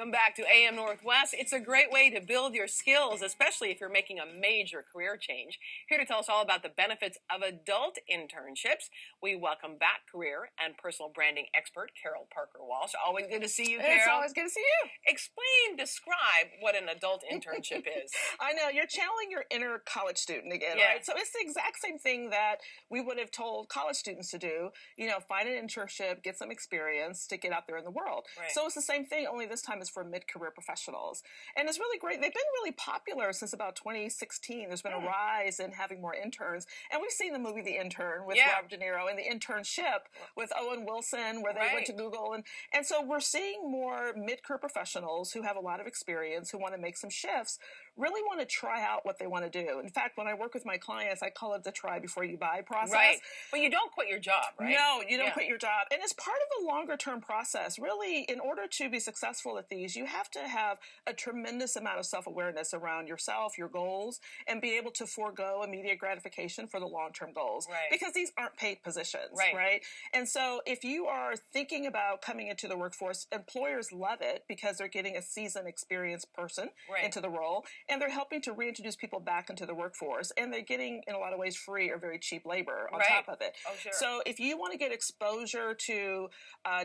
Welcome back to AM Northwest. It's a great way to build your skills, especially if you're making a major career change. Here to tell us all about the benefits of adult internships, we welcome back career and personal branding expert Carol Parker Walsh. Always good to see you, Carol. It's always good to see you. Describe what an adult internship is. I know, you're channeling your inner college student again, Yeah. right? So it's the exact same thing that we would have told college students to do. You know, find an internship, get some experience to get out there in the world. Right. So it's the same thing, only this time it's for mid-career professionals. And it's really great. They've been really popular since about 2016. There's been a rise in having more interns. And we've seen the movie The Intern with Robert De Niro and the internship with Owen Wilson where they went to Google. And so we're seeing more mid-career professionals who have a lot of experience, who want to make some shifts, really want to try out what they want to do. In fact, when I work with my clients, I call it the try before you buy process. Right. But you don't quit your job, right? No, you don't quit your job. And it's part of a longer term process. Really, in order to be successful at these, you have to have a tremendous amount of self-awareness around yourself, your goals, and be able to forego immediate gratification for the long-term goals. Right. Because these aren't paid positions, right? And so if you are thinking about coming into the workforce, employers love it because they're getting a seasoned, experienced person into the role. And they're helping to reintroduce people back into the workforce. And they're getting, in a lot of ways, free or very cheap labor on top of it. Oh, sure. So if you want to get exposure to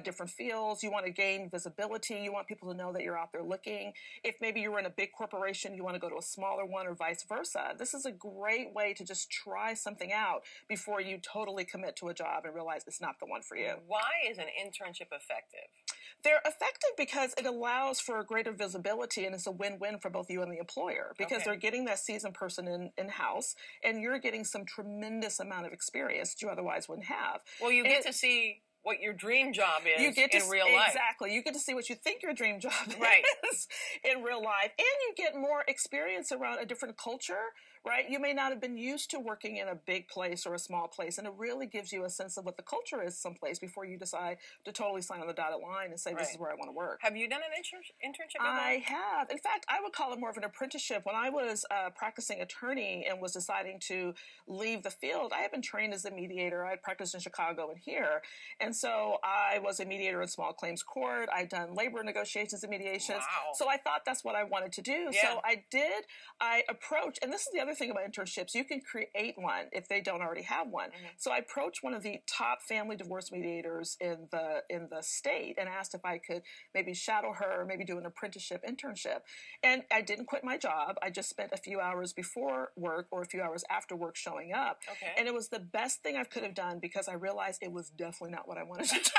different fields, you want to gain visibility, you want people to know that you're out there looking. If maybe you're in a big corporation, you want to go to a smaller one or vice versa. This is a great way to just try something out before you totally commit to a job and realize it's not the one for you. Why is an internship effective? They're effective because it allows for greater visibility, and it's a win-win for both you and the employer because they're getting that seasoned person in-house, and you're getting some tremendous amount of experience that you otherwise wouldn't have. Well, you get to see what your dream job is in real life. Exactly. You get to see what you think your dream job is in real life. And you get more experience around a different culture, right? You may not have been used to working in a big place or a small place, and it really gives you a sense of what the culture is someplace before you decide to totally sign on the dotted line and say, this is where I want to work. Have you done an internship? I have. In fact, I would call it more of an apprenticeship. When I was a practicing attorney and was deciding to leave the field, I had been trained as a mediator. I had practiced in Chicago and here. And so I was a mediator in small claims court. I'd done labor negotiations and mediations. Wow. So I thought that's what I wanted to do. Yeah. So I approached, and this is the other thing about internships, you can create one if they don't already have one. So I approached one of the top family divorce mediators in the state and asked if I could maybe shadow her or maybe do an apprenticeship internship. And I didn't quit my job. I just spent a few hours before work or a few hours after work showing up. Okay. And it was the best thing I could have done because I realized it was definitely not what I wanted to do.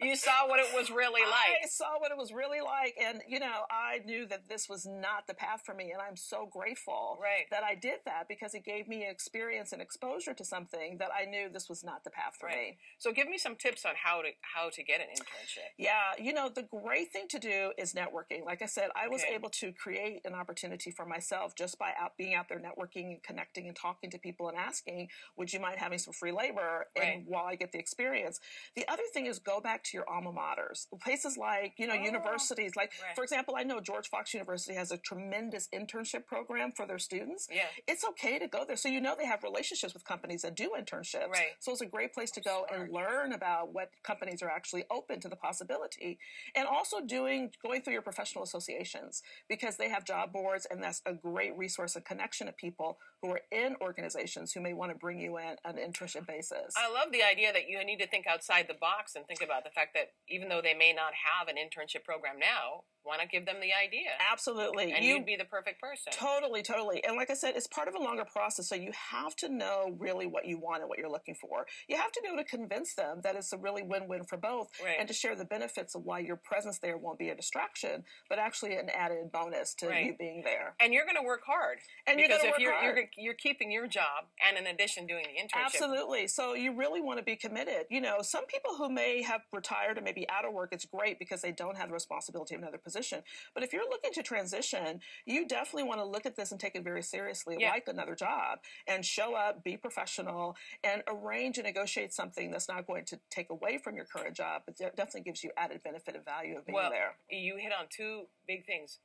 You saw what it was really like. I saw what it was really like. And, you know, I knew that this was not the path for me. And I'm so grateful that I did that because it gave me experience and exposure to something that I knew this was not the path for me. So give me some tips on how to get an internship. Yeah. You know, the great thing to do is networking. Like I said, I was able to create an opportunity for myself just by being out there networking and connecting and talking to people and asking, would you mind having some free labor and while I get the experience? The other thing is go back to your alma maters. Places like, you know, universities. Like, for example, I know George Fox University has a tremendous internship program for their students. Yeah. It's okay to go there. So you know they have relationships with companies that do internships. Right. So it's a great place to go and learn about what companies are actually open to the possibility. And also going through your professional associations because they have job boards, and that's a great resource and connection of people who are in organizations who may want to bring you in on an internship basis. I love the idea that you need to think outside the box and think about the fact that even though they may not have an internship program now, why not give them the idea? Absolutely. And you'd be the perfect person. Totally, totally. And like I said, it's part of a longer process, so you have to know really what you want and what you're looking for. You have to be able to convince them that it's a really win-win for both and to share the benefits of why your presence there won't be a distraction, but actually an added bonus to you being there. And you're going to work hard. And because if you're keeping your job and in addition doing the internship. Absolutely. So you really want to be committed. You know, some people who may have retired or maybe out of work, it's great because they don't have the responsibility of another position. But if you're looking to transition, you definitely want to look at this and take it very seriously, like another job, and show up, be professional, and arrange and negotiate something that's not going to take away from your current job, but definitely gives you added benefit and value of being there. You hit on two big things.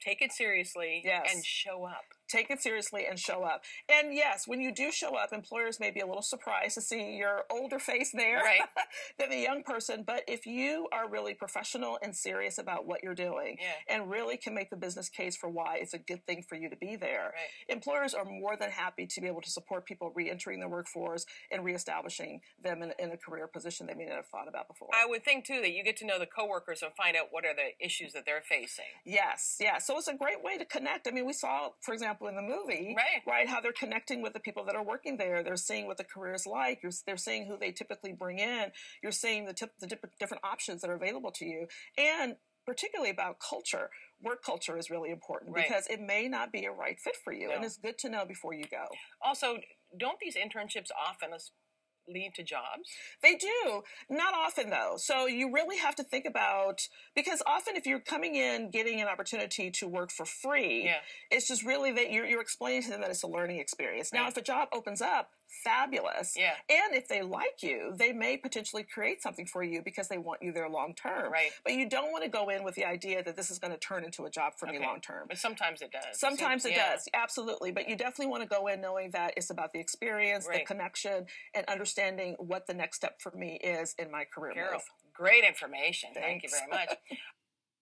take it seriously and show up. Take it seriously and show up. And yes, when you do show up, employers may be a little surprised to see your older face there than a young person. But if you are really professional and serious about what you're doing and really can make the business case for why it's a good thing for you to be there, employers are more than happy to be able to support people re-entering the workforce and reestablishing them in a career position they may not have thought about before. I would think, too, that you get to know the coworkers and find out what are the issues that they're facing. Yes, yeah. So it's a great way to connect. I mean, we saw, for example, in the movie, how they're connecting with the people that are working there. They're seeing what the career is like. They're seeing who they typically bring in. You're seeing the different options that are available to you. And particularly about culture. Work culture is really important because it may not be a right fit for you. And it's good to know before you go. Also, don't these internships often lead to jobs? They do. Not often, though. So you really have to think about, because often if you're coming in getting an opportunity to work for free, it's just really that you're explaining to them that it's a learning experience. Now, if a job opens up, fabulous. And if they like you, they may potentially create something for you because they want you there long term. But you don't want to go in with the idea that this is going to turn into a job for me long term. But sometimes it does. Sometimes it does. Absolutely. But you definitely want to go in knowing that it's about the experience, the connection, and understanding what the next step for me is in my career move. Great information. Thank you very much.